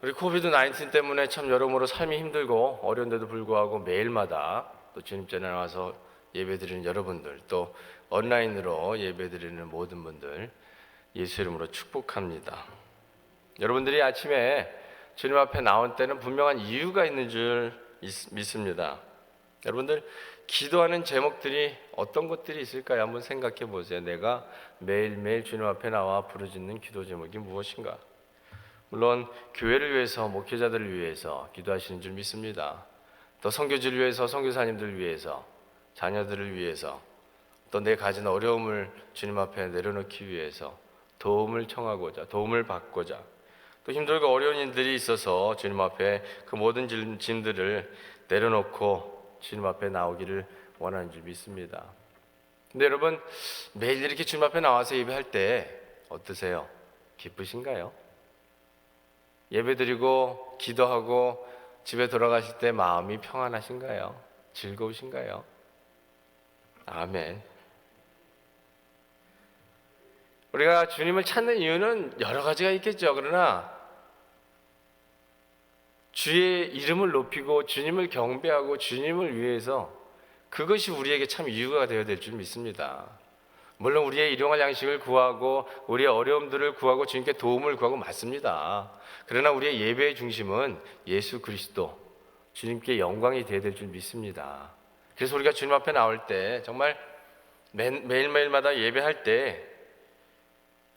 우리 코비드 19 때문에 참 여러모로 삶이 힘들고 어려운데도 불구하고 매일마다 또 주님 전에 나와서 예배드리는 여러분들, 또 온라인으로 예배드리는 모든 분들 예수 이름으로 축복합니다. 여러분들이 아침에 주님 앞에 나온 때는 분명한 이유가 있는 줄 믿습니다. 여러분들 기도하는 제목들이 어떤 것들이 있을까요? 한번 생각해 보세요. 내가 매일매일 주님 앞에 나와 부르짖는 기도 제목이 무엇인가? 물론 교회를 위해서, 목회자들을 위해서 기도하시는 줄 믿습니다. 또 선교지를 위해서, 선교사님들을 위해서, 자녀들을 위해서, 또 내 가진 어려움을 주님 앞에 내려놓기 위해서 도움을 청하고자, 도움을 받고자, 또 힘들고 어려운 일들이 있어서 주님 앞에 그 모든 짐들을 내려놓고 주님 앞에 나오기를 원하는 줄 믿습니다. 근데 여러분, 매일 이렇게 주님 앞에 나와서 예배할 때 어떠세요? 기쁘신가요? 예배드리고 기도하고 집에 돌아가실 때 마음이 평안하신가요? 즐거우신가요? 아멘. 우리가 주님을 찾는 이유는 여러 가지가 있겠죠. 그러나 주의 이름을 높이고 주님을 경배하고 주님을 위해서, 그것이 우리에게 참 이유가 되어야 될 줄 믿습니다. 물론 우리의 일용할 양식을 구하고 우리의 어려움들을 구하고 주님께 도움을 구하고 맞습니다. 그러나 우리의 예배의 중심은 예수 그리스도, 주님께 영광이 되어야 될 줄 믿습니다. 그래서 우리가 주님 앞에 나올 때 정말 매일매일마다 예배할 때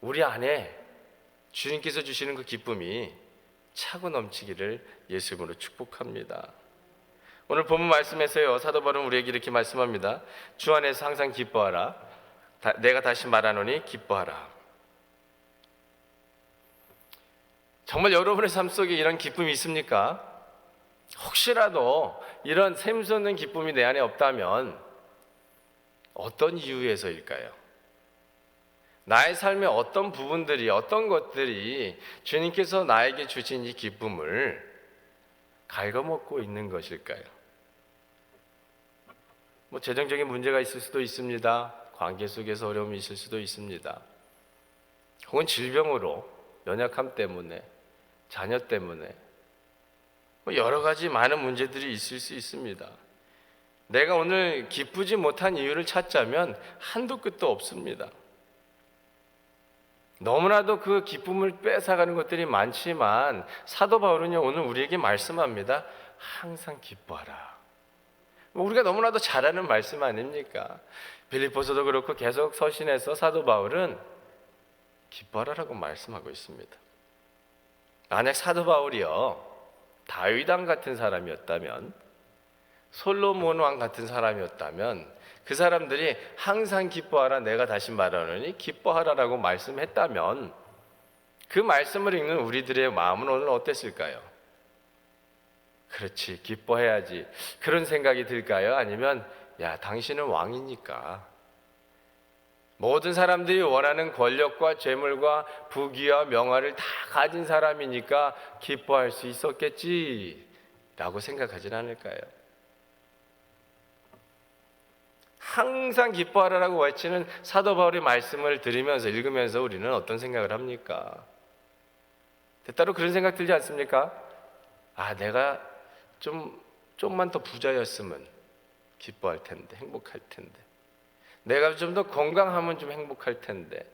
우리 안에 주님께서 주시는 그 기쁨이 차고 넘치기를 예수 이름으로 축복합니다. 오늘 본문 말씀에서요, 사도 바울은 우리에게 이렇게 말씀합니다. 주 안에서 항상 기뻐하라. 내가 다시 말하노니 기뻐하라. 정말 여러분의 삶 속에 이런 기쁨이 있습니까? 혹시라도 이런 샘솟는 기쁨이 내 안에 없다면 어떤 이유에서일까요? 나의 삶의 어떤 부분들이, 어떤 것들이 주님께서 나에게 주신 이 기쁨을 갉아먹고 있는 것일까요? 재정적인 문제가 있을 수도 있습니다. 관계 속에서 어려움이 있을 수도 있습니다. 혹은 질병으로, 연약함 때문에, 자녀 때문에 여러 가지 많은 문제들이 있을 수 있습니다. 내가 오늘 기쁘지 못한 이유를 찾자면 한도 끝도 없습니다. 너무나도 그 기쁨을 뺏어가는 것들이 많지만 사도 바울은요, 오늘 우리에게 말씀합니다. 항상 기뻐하라. 우리가 너무나도 잘 아는 말씀 아닙니까? 빌립보서도 그렇고 계속 서신에서 사도 바울은 기뻐하라라고 말씀하고 있습니다. 만약 사도 바울이요, 다윗 왕 같은 사람이었다면, 솔로몬 왕 같은 사람이었다면 그 사람들이 항상 기뻐하라, 내가 다시 말하노니 기뻐하라라고 말씀했다면 그 말씀을 읽는 우리들의 마음은 오늘 어땠을까요? 그렇지, 기뻐해야지, 그런 생각이 들까요? 아니면 야, 당신은 왕이니까, 모든 사람들이 원하는 권력과 재물과 부귀와 명화를 다 가진 사람이니까 기뻐할 수 있었겠지 라고 생각하진 않을까요? 항상 기뻐하라라고 외치는 사도 바울의 말씀을 들으면서, 읽으면서 우리는 어떤 생각을 합니까? 때때로 그런 생각 들지 않습니까? 아, 내가 좀만 더 부자였으면 기뻐할 텐데, 행복할 텐데, 내가 좀 더 건강하면 좀 행복할 텐데,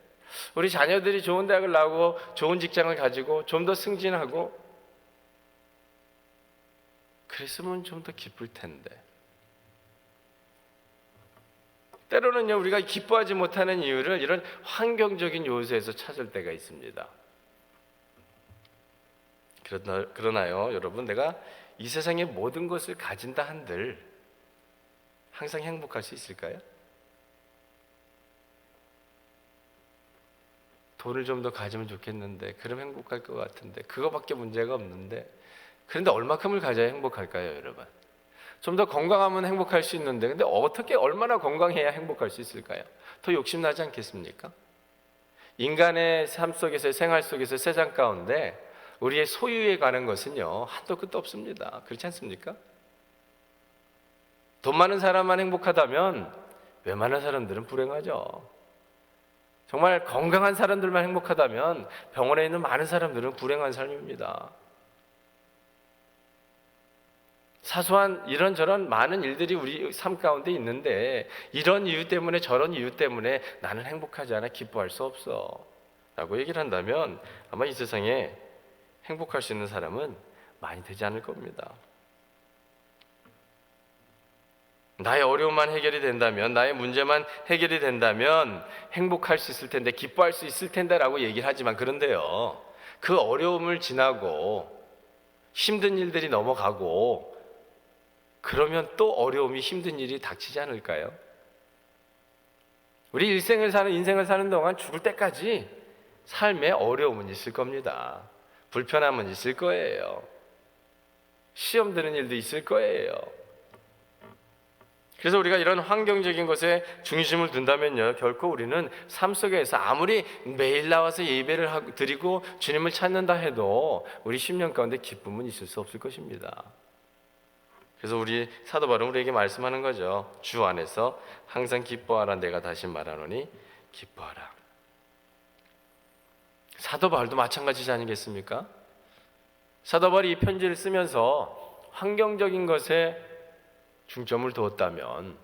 우리 자녀들이 좋은 대학을 나오고 좋은 직장을 가지고 좀 더 승진하고 그랬으면 좀 더 기쁠 텐데. 때로는요, 우리가 기뻐하지 못하는 이유를 이런 환경적인 요소에서 찾을 때가 있습니다. 그러나요, 여러분, 내가 이 세상의 모든 것을 가진다 한들 항상 행복할 수 있을까요? 돈을 좀 더 가지면 좋겠는데, 그럼 행복할 것 같은데, 그거밖에 문제가 없는데, 그런데 얼마큼을 가져야 행복할까요, 여러분? 좀 더 건강하면 행복할 수 있는데, 근데 어떻게, 얼마나 건강해야 행복할 수 있을까요? 더 욕심나지 않겠습니까? 인간의 삶 속에서, 생활 속에서, 세상 가운데 우리의 소유에 관한 것은요, 한도 끝도 없습니다. 그렇지 않습니까? 돈 많은 사람만 행복하다면 웬만한 사람들은 불행하죠. 정말 건강한 사람들만 행복하다면 병원에 있는 많은 사람들은 불행한 삶입니다. 사소한 이런저런 많은 일들이 우리 삶 가운데 있는데 이런 이유 때문에 저런 이유 때문에 나는 행복하지 않아, 기뻐할 수 없어 라고 얘기를 한다면 아마 이 세상에 행복할 수 있는 사람은 많이 되지 않을 겁니다. 나의 어려움만 해결이 된다면, 나의 문제만 해결이 된다면 행복할 수 있을 텐데, 기뻐할 수 있을 텐데 라고 얘기를 하지만, 그런데요, 그 어려움을 지나고 힘든 일들이 넘어가고 그러면 또 어려움이, 힘든 일이 닥치지 않을까요? 우리 인생을 사는 동안 죽을 때까지 삶에 어려움은 있을 겁니다. 불편함은 있을 거예요. 시험 드는 일도 있을 거예요. 그래서 우리가 이런 환경적인 것에 중심을 둔다면요, 결코 우리는 삶 속에서 아무리 매일 나와서 예배를 드리고 주님을 찾는다 해도 우리 심령 가운데 기쁨은 있을 수 없을 것입니다. 그래서 우리 사도 바울은 우리에게 말씀하는 거죠. 주 안에서 항상 기뻐하라. 내가 다시 말하노니 기뻐하라. 사도 바울도 마찬가지지 아니겠습니까? 사도 바울이 이 편지를 쓰면서 환경적인 것에 중점을 두었다면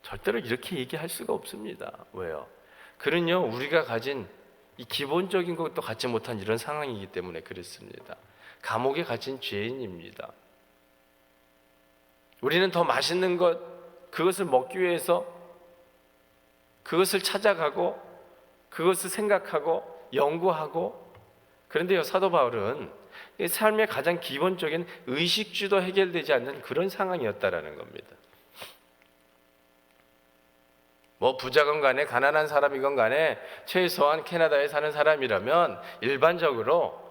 절대로 이렇게 얘기할 수가 없습니다. 왜요? 그는요, 우리가 가진 이 기본적인 것도 갖지 못한 이런 상황이기 때문에 그렇습니다. 감옥에 갇힌 죄인입니다. 우리는 더 맛있는 것, 그것을 먹기 위해서 그것을 찾아가고 그것을 생각하고 연구하고, 그런데요, 사도 바울은 삶의 가장 기본적인 의식주도 해결되지 않는 그런 상황이었다라는 겁니다. 뭐 부자건 간에 가난한 사람이건 간에 최소한 캐나다에 사는 사람이라면 일반적으로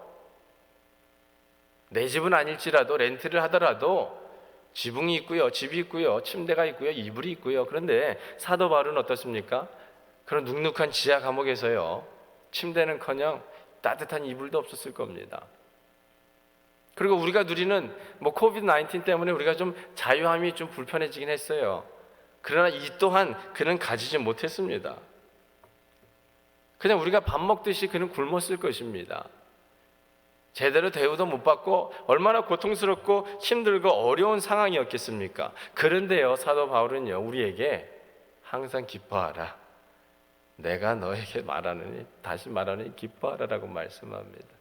내 집은 아닐지라도 렌트를 하더라도 지붕이 있고요, 집이 있고요, 침대가 있고요, 이불이 있고요. 그런데 사도 바울은 어떻습니까? 그런 눅눅한 지하 감옥에서요, 침대는커녕 따뜻한 이불도 없었을 겁니다. 그리고 우리가 누리는 코비드 19 때문에 우리가 좀 자유함이 좀 불편해지긴 했어요. 그러나 이 또한 그는 가지지 못했습니다. 그냥 우리가 밥 먹듯이 그는 굶었을 것입니다. 제대로 대우도 못 받고 얼마나 고통스럽고 힘들고 어려운 상황이었겠습니까? 그런데요, 사도 바울은요, 우리에게 항상 기뻐하라. 내가 너에게 다시 말하느니 기뻐하라라고 말씀합니다.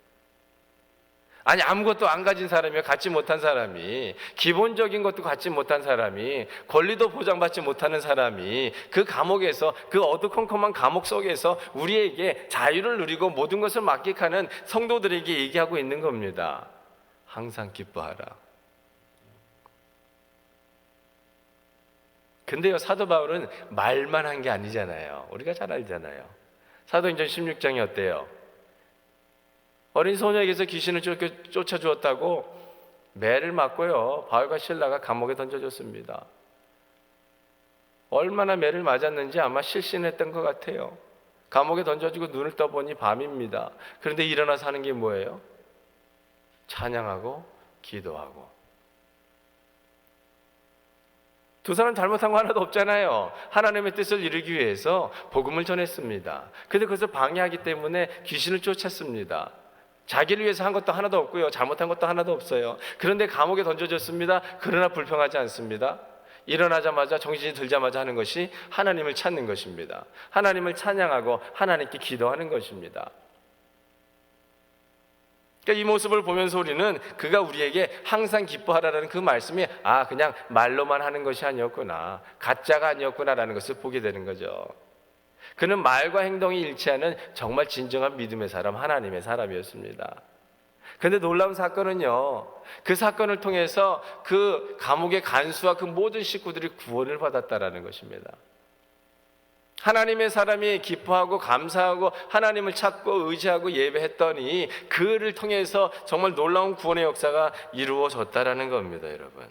아니, 아무것도 안 가진 사람이, 갖지 못한 사람이, 기본적인 것도 갖지 못한 사람이, 권리도 보장받지 못하는 사람이 그 감옥에서, 그 어두컴컴한 감옥 속에서 우리에게 자유를 누리고 모든 것을 만끽하는 성도들에게 얘기하고 있는 겁니다. 항상 기뻐하라. 근데요, 사도 바울은 말만 한 게 아니잖아요. 우리가 잘 알잖아요. 사도행전 16장이 어때요? 어린 소녀에게서 귀신을 쫓아주었다고 매를 맞고요, 바울과 실라가 감옥에 던져졌습니다. 얼마나 매를 맞았는지 아마 실신했던 것 같아요. 감옥에 던져지고 눈을 떠보니 밤입니다. 그런데 일어나서 하는 게 뭐예요? 찬양하고 기도하고. 두 사람 잘못한 거 하나도 없잖아요. 하나님의 뜻을 이루기 위해서 복음을 전했습니다. 그런데 그것을 방해하기 때문에 귀신을 쫓았습니다. 자기를 위해서 한 것도 하나도 없고요, 잘못한 것도 하나도 없어요. 그런데 감옥에 던져졌습니다. 그러나 불평하지 않습니다. 일어나자마자, 정신이 들자마자 하는 것이 하나님을 찾는 것입니다. 하나님을 찬양하고 하나님께 기도하는 것입니다. 그러니까 이 모습을 보면서 우리는 그가 우리에게 항상 기뻐하라는 그 말씀이 그냥 말로만 하는 것이 아니었구나, 가짜가 아니었구나라는 것을 보게 되는 거죠. 그는 말과 행동이 일치하는 정말 진정한 믿음의 사람, 하나님의 사람이었습니다. 그런데 놀라운 사건은요, 그 사건을 통해서 그 감옥의 간수와 그 모든 식구들이 구원을 받았다라는 것입니다. 하나님의 사람이 기뻐하고 감사하고 하나님을 찾고 의지하고 예배했더니 그를 통해서 정말 놀라운 구원의 역사가 이루어졌다라는 겁니다, 여러분.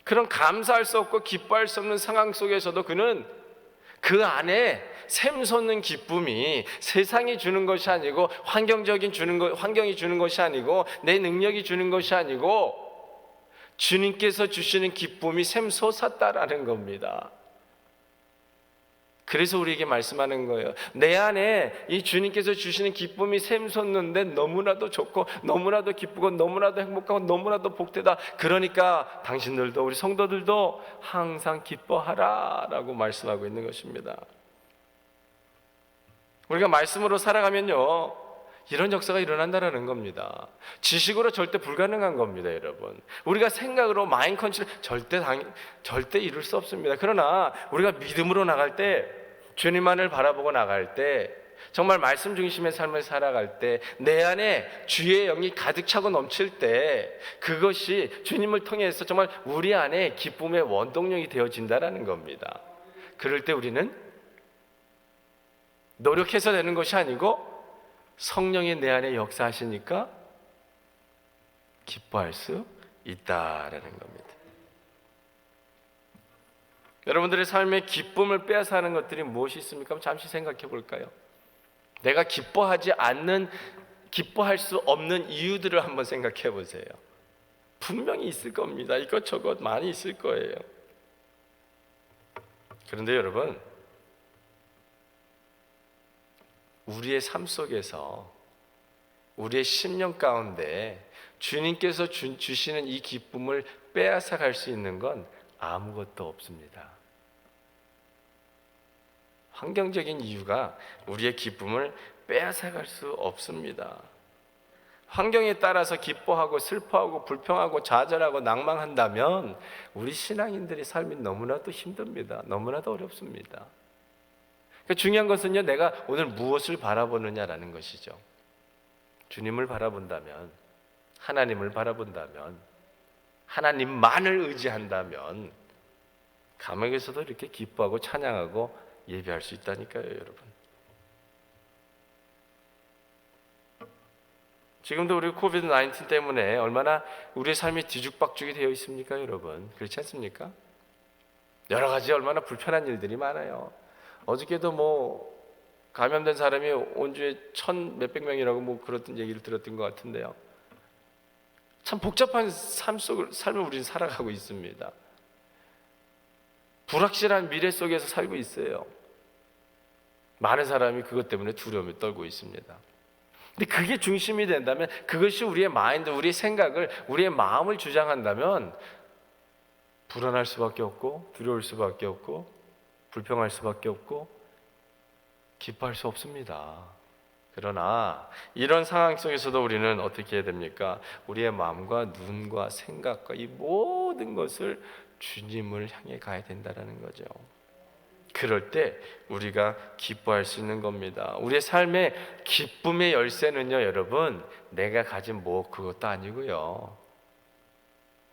그런 감사할 수 없고 기뻐할 수 없는 상황 속에서도 그는 그 안에 샘솟는 기쁨이 세상이 주는 것이 아니고, 환경이 주는 것이 아니고, 내 능력이 주는 것이 아니고 주님께서 주시는 기쁨이 샘솟았다라는 겁니다. 그래서 우리에게 말씀하는 거예요. 내 안에 이 주님께서 주시는 기쁨이 샘솟는데 너무나도 좋고 너무나도 기쁘고 너무나도 행복하고 너무나도 복되다. 그러니까 당신들도 우리 성도들도 항상 기뻐하라 라고 말씀하고 있는 것입니다. 우리가 말씀으로 살아가면요, 이런 역사가 일어난다는 겁니다. 지식으로 절대 불가능한 겁니다, 여러분. 우리가 생각으로 마인드 컨트롤 절대 이룰 수 없습니다. 그러나 우리가 믿음으로 나갈 때, 주님만을 바라보고 나갈 때, 정말 말씀 중심의 삶을 살아갈 때, 내 안에 주의 영이 가득 차고 넘칠 때, 그것이 주님을 통해서 정말 우리 안에 기쁨의 원동력이 되어진다는 겁니다. 그럴 때 우리는 노력해서 되는 것이 아니고 성령이 내 안에 역사하시니까 기뻐할 수 있다라는 겁니다. 여러분들의 삶에 기쁨을 빼앗아 하는 것들이 무엇이 있습니까? 잠시 생각해 볼까요? 내가 기뻐할 수 없는 이유들을 한번 생각해 보세요. 분명히 있을 겁니다. 이것저것 많이 있을 거예요. 그런데 여러분, 우리의 삶 속에서, 우리의 심령 가운데 주님께서 주시는 이 기쁨을 빼앗아 갈 수 있는 건 아무것도 없습니다. 환경적인 이유가 우리의 기쁨을 빼앗아 갈 수 없습니다. 환경에 따라서 기뻐하고 슬퍼하고 불평하고 좌절하고 낭망한다면 우리 신앙인들의 삶이 너무나도 힘듭니다. 너무나도 어렵습니다. 중요한 것은요, 내가 오늘 무엇을 바라보느냐라는 것이죠. 주님을 바라본다면, 하나님을 바라본다면, 하나님만을 의지한다면 감옥에서도 이렇게 기뻐하고 찬양하고 예배할 수 있다니까요, 여러분. 지금도 우리 코비드-19 때문에 얼마나 우리의 삶이 뒤죽박죽이 되어 있습니까, 여러분? 그렇지 않습니까? 여러 가지 얼마나 불편한 일들이 많아요. 어저께도 감염된 사람이 온 주에 1,000 몇백 명이라고 그렇던 얘기를 들었던 것 같은데요. 참 복잡한 삶을 우리는 살아가고 있습니다. 불확실한 미래 속에서 살고 있어요. 많은 사람이 그것 때문에 두려움에 떨고 있습니다. 근데 그게 중심이 된다면, 그것이 우리의 마인드, 우리의 생각을, 우리의 마음을 주장한다면 불안할 수밖에 없고 두려울 수밖에 없고 불평할 수밖에 없고 기뻐할 수 없습니다. 그러나 이런 상황 속에서도 우리는 어떻게 해야 됩니까? 우리의 마음과 눈과 생각과 이 모든 것을 주님을 향해 가야 된다는 거죠. 그럴 때 우리가 기뻐할 수 있는 겁니다. 우리의 삶의 기쁨의 열쇠는요, 여러분, 내가 가진 그것도 아니고요,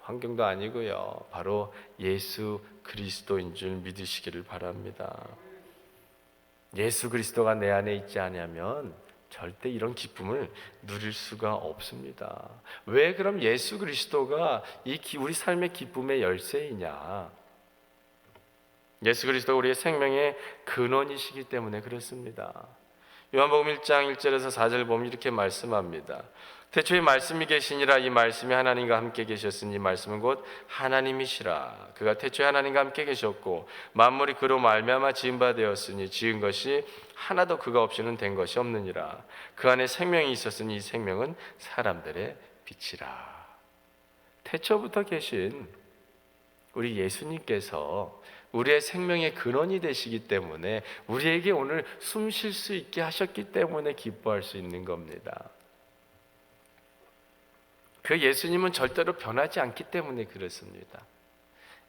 환경도 아니고요, 바로 예수 그리스도인 줄 믿으시기를 바랍니다. 예수 그리스도가 내 안에 있지 않으면 절대 이런 기쁨을 누릴 수가 없습니다. 왜 그럼 예수 그리스도가 우리 삶의 기쁨의 열쇠이냐? 예수 그리스도가 우리의 생명의 근원이시기 때문에 그렇습니다. 요한복음 1장 1절에서 4절 보면 이렇게 말씀합니다. 태초에 말씀이 계시니라. 이 말씀이 하나님과 함께 계셨으니 말씀은 곧 하나님이시라. 그가 태초에 하나님과 함께 계셨고 만물이 그로 말미암아 지은 바 되었으니 지은 것이 하나도 그가 없이는 된 것이 없느니라. 그 안에 생명이 있었으니 이 생명은 사람들의 빛이라. 태초부터 계신 우리 예수님께서 우리의 생명의 근원이 되시기 때문에, 우리에게 오늘 숨 쉴 수 있게 하셨기 때문에 기뻐할 수 있는 겁니다. 그 예수님은 절대로 변하지 않기 때문에 그렇습니다.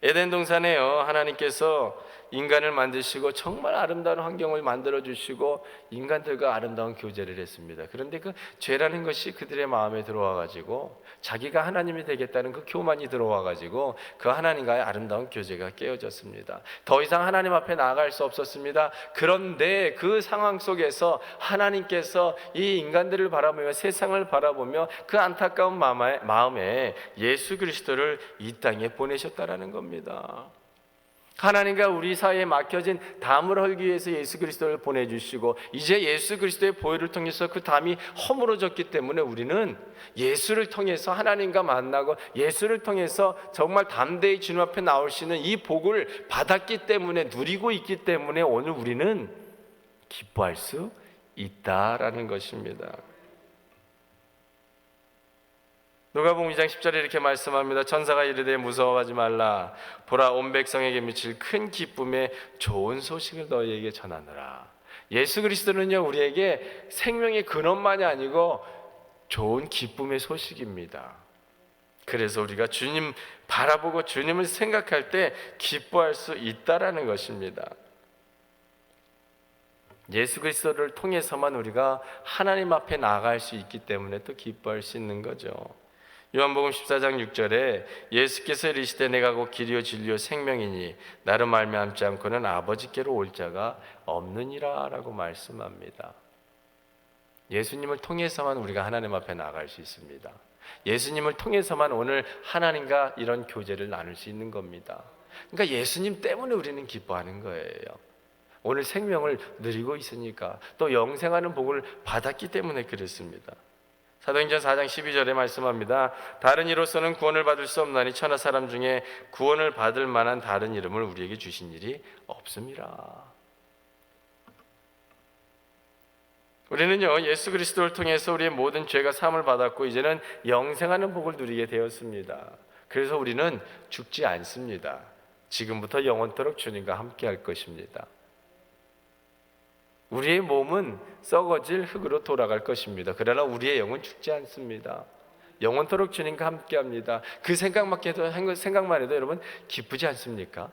에덴 동산에요, 하나님께서 인간을 만드시고 정말 아름다운 환경을 만들어 주시고 인간들과 아름다운 교제를 했습니다. 그런데 그 죄라는 것이 그들의 마음에 들어와 가지고 자기가 하나님이 되겠다는 그 교만이 들어와 가지고 그 하나님과의 아름다운 교제가 깨어졌습니다. 더 이상 하나님 앞에 나아갈 수 없었습니다. 그런데 그 상황 속에서 하나님께서 이 인간들을 바라보며 세상을 바라보며 그 안타까운 마음에 예수 그리스도를 이 땅에 보내셨다라는 겁니다. 하나님과 우리 사이에 막혀진 담을 헐기 위해서 예수 그리스도를 보내주시고 이제 예수 그리스도의 보혈을 통해서 그 담이 허물어졌기 때문에 우리는 예수를 통해서 하나님과 만나고 예수를 통해서 정말 담대히 주님 앞에 나올 수 있는 이 복을 받았기 때문에 누리고 있기 때문에 오늘 우리는 기뻐할 수 있다라는 것입니다. 누가복음 2장 10절에 이렇게 말씀합니다. 천사가 이르되 무서워하지 말라. 보라 온 백성에게 미칠 큰 기쁨의 좋은 소식을 너희에게 전하노라. 예수 그리스도는요 우리에게 생명의 근원만이 아니고 좋은 기쁨의 소식입니다. 그래서 우리가 주님 바라보고 주님을 생각할 때 기뻐할 수 있다라는 것입니다. 예수 그리스도를 통해서만 우리가 하나님 앞에 나아갈 수 있기 때문에 또 기뻐할 수 있는 거죠. 요한복음 14장 6절에 예수께서 이르시되 내가 곧 길이요 진리요 생명이니 나로 말미암지 않고는 아버지께로 올 자가 없느니라 라고 말씀합니다. 예수님을 통해서만 우리가 하나님 앞에 나아갈 수 있습니다. 예수님을 통해서만 오늘 하나님과 이런 교제를 나눌 수 있는 겁니다. 그러니까 예수님 때문에 우리는 기뻐하는 거예요. 오늘 생명을 누리고 있으니까 또 영생하는 복을 받았기 때문에 그렇습니다. 사도행전 4장 12절에 말씀합니다. 다른 이로서는 구원을 받을 수 없나니 천하 사람 중에 구원을 받을 만한 다른 이름을 우리에게 주신 일이 없음이라. 우리는요 예수 그리스도를 통해서 우리의 모든 죄가 사함을 받았고 이제는 영생하는 복을 누리게 되었습니다. 그래서 우리는 죽지 않습니다. 지금부터 영원토록 주님과 함께 할 것입니다. 우리의 몸은 썩어질 흙으로 돌아갈 것입니다. 그러나 우리의 영은 죽지 않습니다. 영원토록 주님과 함께합니다. 그 생각만 해도 여러분 기쁘지 않습니까?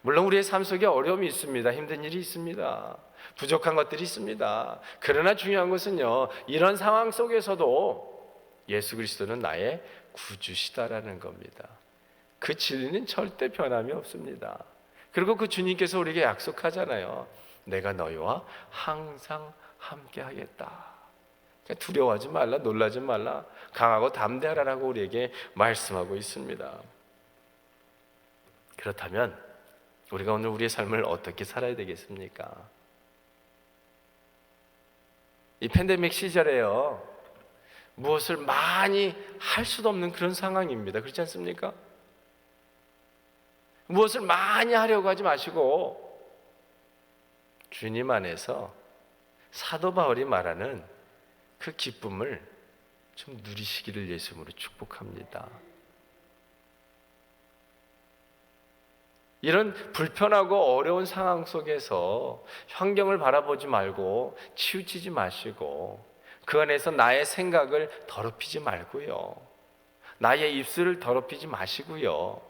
물론 우리의 삶 속에 어려움이 있습니다. 힘든 일이 있습니다. 부족한 것들이 있습니다. 그러나 중요한 것은요 이런 상황 속에서도 예수 그리스도는 나의 구주시다라는 겁니다. 그 진리는 절대 변함이 없습니다. 그리고 그 주님께서 우리에게 약속하잖아요. 내가 너희와 항상 함께 하겠다. 두려워하지 말라, 놀라지 말라, 강하고 담대하라라고 우리에게 말씀하고 있습니다. 그렇다면 우리가 오늘 우리의 삶을 어떻게 살아야 되겠습니까? 이 팬데믹 시절에요 무엇을 많이 할 수도 없는 그런 상황입니다. 그렇지 않습니까? 무엇을 많이 하려고 하지 마시고 주님 안에서 사도 바울이 말하는 그 기쁨을 좀 누리시기를 예수님으로 축복합니다. 이런 불편하고 어려운 상황 속에서 환경을 바라보지 말고 치우치지 마시고 그 안에서 나의 생각을 더럽히지 말고요. 나의 입술을 더럽히지 마시고요.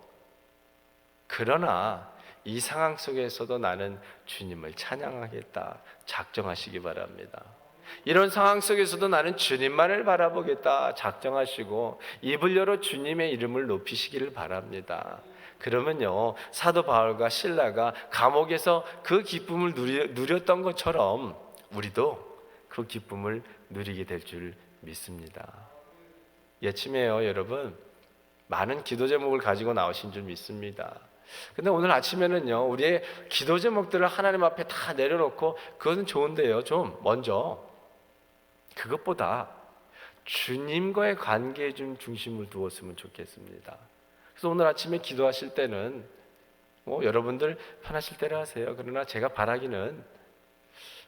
그러나 이 상황 속에서도 나는 주님을 찬양하겠다 작정하시기 바랍니다. 이런 상황 속에서도 나는 주님만을 바라보겠다 작정하시고 입을 열어 주님의 이름을 높이시기를 바랍니다. 그러면요 사도 바울과 실라가 감옥에서 그 기쁨을 누렸던 것처럼 우리도 그 기쁨을 누리게 될 줄 믿습니다. 예침에요 여러분 많은 기도 제목을 가지고 나오신 줄 믿습니다. 근데 오늘 아침에는요 우리의 기도 제목들을 하나님 앞에 다 내려놓고 그것은 좋은데요 좀 먼저 그것보다 주님과의 관계에 좀 중심을 두었으면 좋겠습니다. 그래서 오늘 아침에 기도하실 때는 여러분들 편하실 대로 하세요. 그러나 제가 바라기는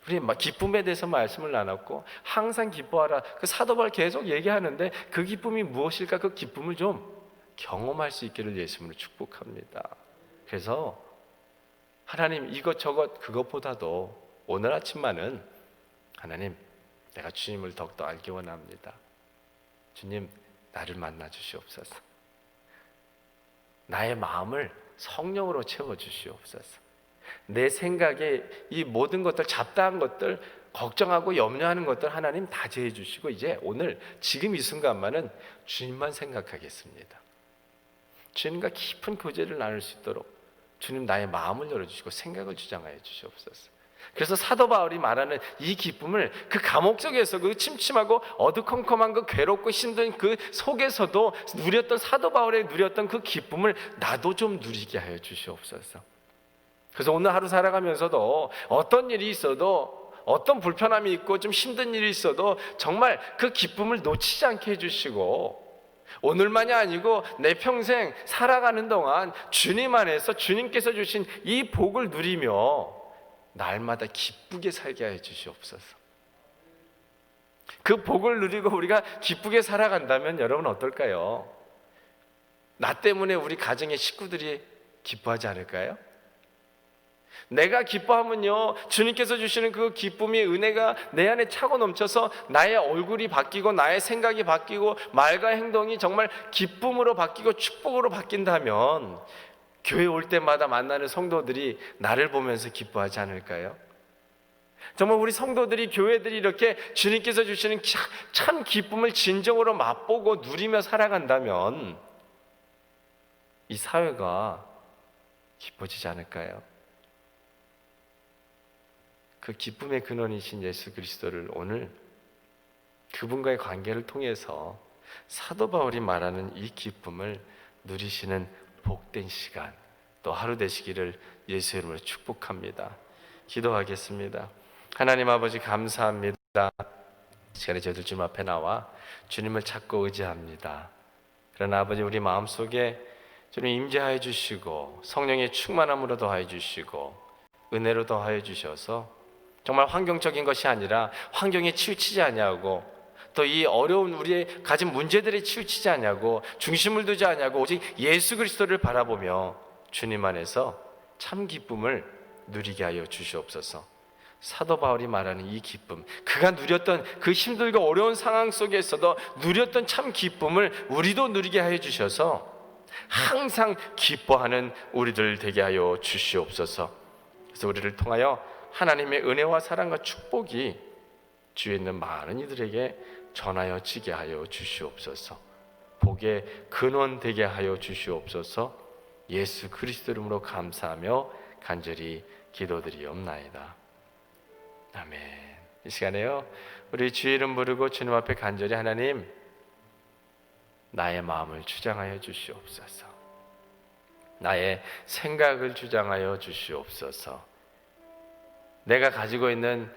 우리 기쁨에 대해서 말씀을 나눴고 항상 기뻐하라 그 사도 바울 계속 얘기하는데 그 기쁨이 무엇일까 그 기쁨을 좀 경험할 수 있기를 예수님으로 축복합니다. 그래서 하나님 이것저것 그것보다도 오늘 아침만은 하나님 내가 주님을 더욱더 알기 원합니다. 주님 나를 만나 주시옵소서. 나의 마음을 성령으로 채워 주시옵소서. 내 생각에 이 모든 것들 잡다한 것들 걱정하고 염려하는 것들 하나님 다 제해 주시고 이제 오늘 지금 이 순간만은 주님만 생각하겠습니다. 주님과 깊은 교제를 나눌 수 있도록 주님 나의 마음을 열어주시고 생각을 주장하여 주시옵소서. 그래서 사도 바울이 말하는 이 기쁨을 그 감옥 속에서 그 침침하고 어두컴컴한 그 괴롭고 힘든 그 속에서도 누렸던 사도 바울의 누렸던 그 기쁨을 나도 좀 누리게 하여 주시옵소서. 그래서 오늘 하루 살아가면서도 어떤 일이 있어도 어떤 불편함이 있고 좀 힘든 일이 있어도 정말 그 기쁨을 놓치지 않게 해주시고 오늘만이 아니고 내 평생 살아가는 동안 주님 안에서 주님께서 주신 이 복을 누리며 날마다 기쁘게 살게 해 주시옵소서. 그 복을 누리고 우리가 기쁘게 살아간다면 여러분 어떨까요? 나 때문에 우리 가정의 식구들이 기뻐하지 않을까요? 내가 기뻐하면요, 주님께서 주시는 그 기쁨이 은혜가 내 안에 차고 넘쳐서 나의 얼굴이 바뀌고 나의 생각이 바뀌고 말과 행동이 정말 기쁨으로 바뀌고 축복으로 바뀐다면 교회 올 때마다 만나는 성도들이 나를 보면서 기뻐하지 않을까요? 정말 우리 성도들이, 교회들이 이렇게 주님께서 주시는 참 기쁨을 진정으로 맛보고 누리며 살아간다면 이 사회가 기뻐지지 않을까요? 그 기쁨의 근원이신 예수 그리스도를 오늘 그분과의 관계를 통해서 사도 바울이 말하는 이 기쁨을 누리시는 복된 시간 또 하루 되시기를 예수의 이름으로 축복합니다. 기도하겠습니다. 하나님 아버지 감사합니다. 시간에 저희들 주님 앞에 나와 주님을 찾고 의지합니다. 그러나 아버지 우리 마음속에 주님 임재하여 주시고 성령의 충만함으로 더하여 주시고 은혜로 더하여 주셔서 정말 환경적인 것이 아니라 환경에 치우치지 아니하고 또 이 어려운 우리의 가진 문제들에 치우치지 아니하고 중심을 두지 아니하고 오직 예수 그리스도를 바라보며 주님 안에서 참 기쁨을 누리게 하여 주시옵소서. 사도 바울이 말하는 이 기쁨, 그가 누렸던 그 힘들고 어려운 상황 속에서도 누렸던 참 기쁨을 우리도 누리게 하여 주셔서 항상 기뻐하는 우리들 되게 하여 주시옵소서. 그래서 우리를 통하여 하나님의 은혜와 사랑과 축복이 주위에 있는 많은 이들에게 전하여 지게 하여 주시옵소서. 복의 근원 되게 하여 주시옵소서. 예수 그리스도 이름으로 감사하며 간절히 기도드리옵나이다. 아멘. 이 시간에요 우리 주의 이름 부르고 주님 앞에 간절히 하나님 나의 마음을 주장하여 주시옵소서. 나의 생각을 주장하여 주시옵소서. 내가 가지고 있는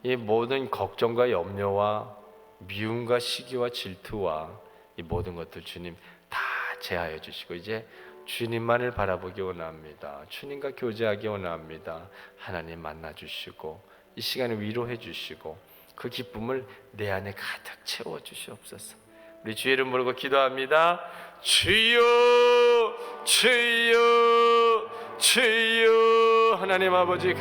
이 모든 걱정과 염려와 미움과 시기와 질투와 이 모든 것들 주님 다 제하여 주시고 이제 주님만을 바라보기 원합니다. 주님과 교제하기 원합니다. 하나님 만나 주시고 이 시간에 위로해 주시고 그 기쁨을 내 안에 가득 채워 주시옵소서. 우리 주의 이름 부르고 기도합니다. 주여 주여 주여. 하나님 아버지